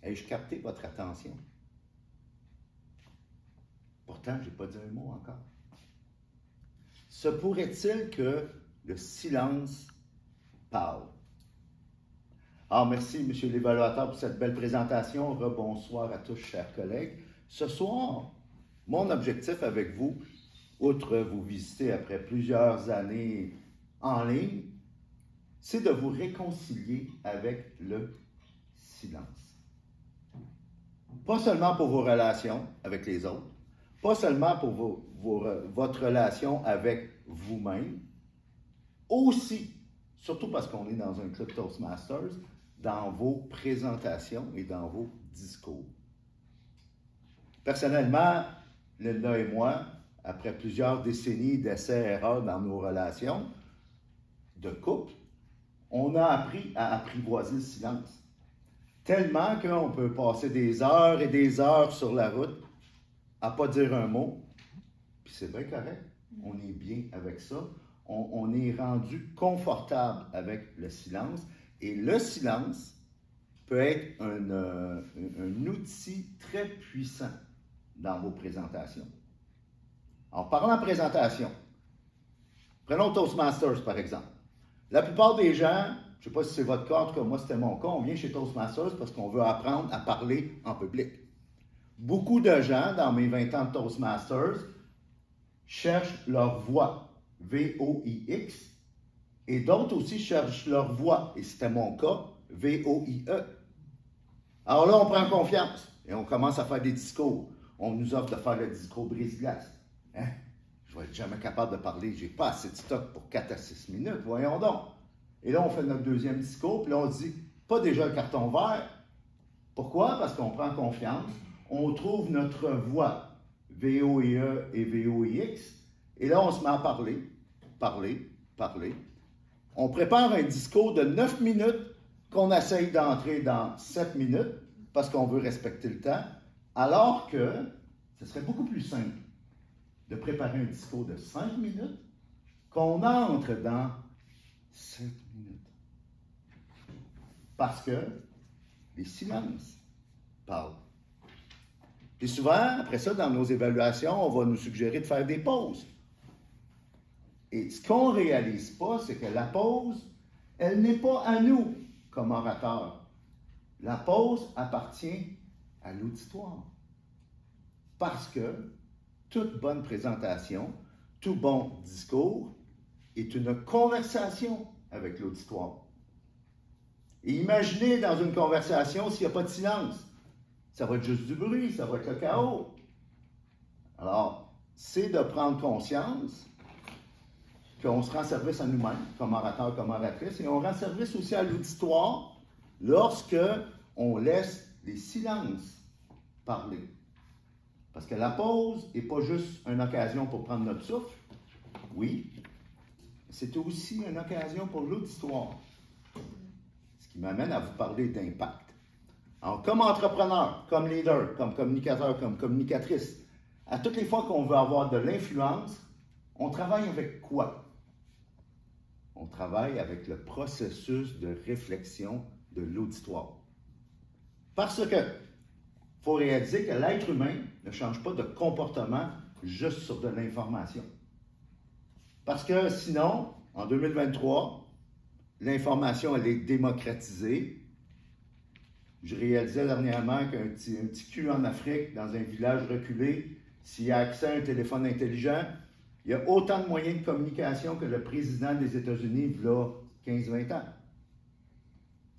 Ai-je capté votre attention? Pourtant, je n'ai pas dit un mot encore. Se pourrait-il que le silence parle? Alors, merci, Monsieur l'évaluateur, pour cette belle présentation. Rebonsoir à tous, chers collègues. Ce soir, mon objectif avec vous, outre vous visiter après plusieurs années en ligne, c'est de vous réconcilier avec le silence. Pas seulement pour vos relations avec les autres, pas seulement pour votre relation avec vous-même, aussi, surtout parce qu'on est dans un club Toastmasters, dans vos présentations et dans vos discours. Personnellement, Linda et moi, après plusieurs décennies d'essais-erreurs dans nos relations de couple, on a appris à apprivoiser le silence. Tellement qu'on peut passer des heures et des heures sur la route à ne pas dire un mot, puis c'est bien correct, on est bien avec ça, on est rendu confortable avec le silence, et le silence peut être un outil très puissant dans vos présentations. En parlant de présentation, prenons Toastmasters par exemple. La plupart des gens, je ne sais pas si c'est votre cas, en tout cas moi c'était mon cas, on vient chez Toastmasters parce qu'on veut apprendre à parler en public. Beaucoup de gens, dans mes 20 ans de Toastmasters, cherchent leur voix, V-O-I-X, et d'autres aussi cherchent leur voix, et c'était mon cas, V-O-I-E. Alors là, on prend confiance, et on commence à faire des discours. On nous offre de faire le discours brise-glace. Hein? Je vais être jamais capable de parler, j'ai pas assez de stock pour 4 à 6 minutes, voyons donc. Et là, on fait notre deuxième discours, puis là, on dit, pas déjà le carton vert. Pourquoi? Parce qu'on prend confiance, on trouve notre voix, V-O-I-E et V-O-I-X, et là, on se met à parler, parler. On prépare un discours de 9 minutes qu'on essaye d'entrer dans 7 minutes, parce qu'on veut respecter le temps, alors que ce serait beaucoup plus simple de préparer un discours de 5 minutes qu'on entre dans 7 minutes. Parce que les silences parlent. Puis souvent, après ça, dans nos évaluations, on va nous suggérer de faire des pauses. Et ce qu'on ne réalise pas, c'est que la pause, elle n'est pas à nous comme orateurs. La pause appartient à l'auditoire. Parce que toute bonne présentation, tout bon discours est une conversation avec l'auditoire. Et imaginez dans une conversation s'il n'y a pas de silence. Ça va être juste du bruit, ça va être le chaos. Alors, c'est de prendre conscience qu'on se rend service à nous-mêmes, comme orateur, comme oratrice, et on rend service aussi à l'auditoire lorsque on laisse les silences parler. Parce que la pause n'est pas juste une occasion pour prendre notre souffle, oui, c'est aussi une occasion pour l'auditoire. Ce qui m'amène à vous parler d'impact. Alors, comme entrepreneur, comme leader, comme communicateur, comme communicatrice, à toutes les fois qu'on veut avoir de l'influence, on travaille avec quoi? On travaille avec le processus de réflexion de l'auditoire. Parce que il faut réaliser que l'être humain ne change pas de comportement juste sur de l'information. Parce que sinon, en 2023, l'information, elle est démocratisée. Je réalisais dernièrement qu'un petit cul en Afrique, dans un village reculé, s'il a accès à un téléphone intelligent, il y a autant de moyens de communication que le président des États-Unis, il y a 15-20 ans.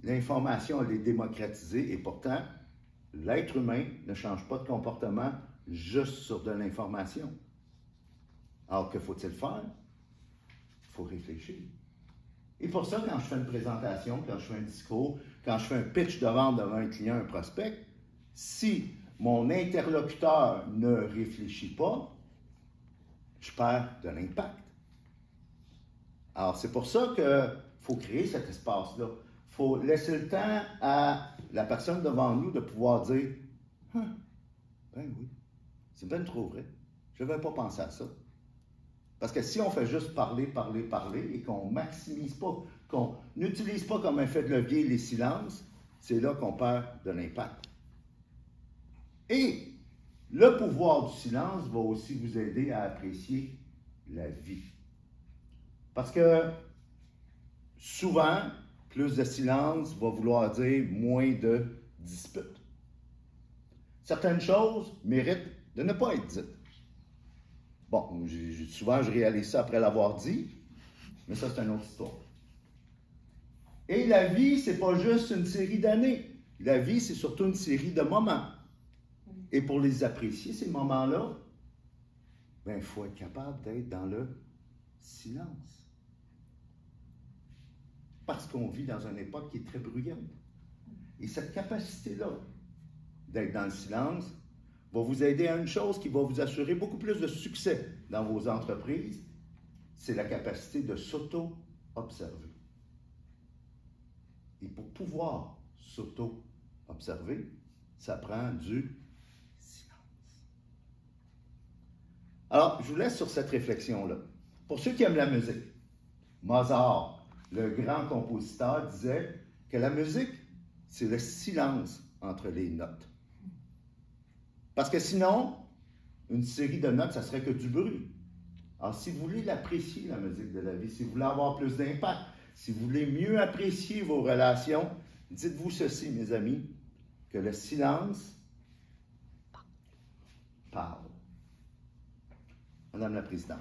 L'information, elle est démocratisée et pourtant, l'être humain ne change pas de comportement juste sur de l'information. Alors, que faut-il faire? Il faut réfléchir. Et pour ça, quand je fais une présentation, quand je fais un discours, quand je fais un pitch de vente devant un client, un prospect, si mon interlocuteur ne réfléchit pas, je perds de l'impact. Alors, c'est pour ça qu'il faut créer cet espace-là. Il faut laisser le temps à la personne devant nous de pouvoir dire « Ben oui, c'est bien trop vrai. Je n'avais pas pensé à ça. » Parce que si on fait juste parler et qu'on ne maximise pas, qu'on n'utilise pas comme effet de levier les silences, c'est là qu'on perd de l'impact. Et le pouvoir du silence va aussi vous aider à apprécier la vie. Parce que souvent, plus de silence va vouloir dire moins de disputes. Certaines choses méritent de ne pas être dites. Bon, souvent je réalise ça après l'avoir dit, mais ça c'est une autre histoire. Et la vie, c'est pas juste une série d'années. La vie, c'est surtout une série de moments. Et pour les apprécier, ces moments-là, ben, il faut être capable d'être dans le silence. Parce qu'on vit dans une époque qui est très bruyante. Et cette capacité-là d'être dans le silence va vous aider à une chose qui va vous assurer beaucoup plus de succès dans vos entreprises, c'est la capacité de s'auto-observer. Et pour pouvoir s'auto-observer, ça prend du silence. Alors, je vous laisse sur cette réflexion-là. Pour ceux qui aiment la musique, Mozart, le grand compositeur, disait que la musique, c'est le silence entre les notes. Parce que sinon, une série de notes, ça serait que du bruit. Alors, si vous voulez l'apprécier, la musique de la vie, si vous voulez avoir plus d'impact, si vous voulez mieux apprécier vos relations, dites-vous ceci, mes amis, que le silence parle. Madame la Présidente.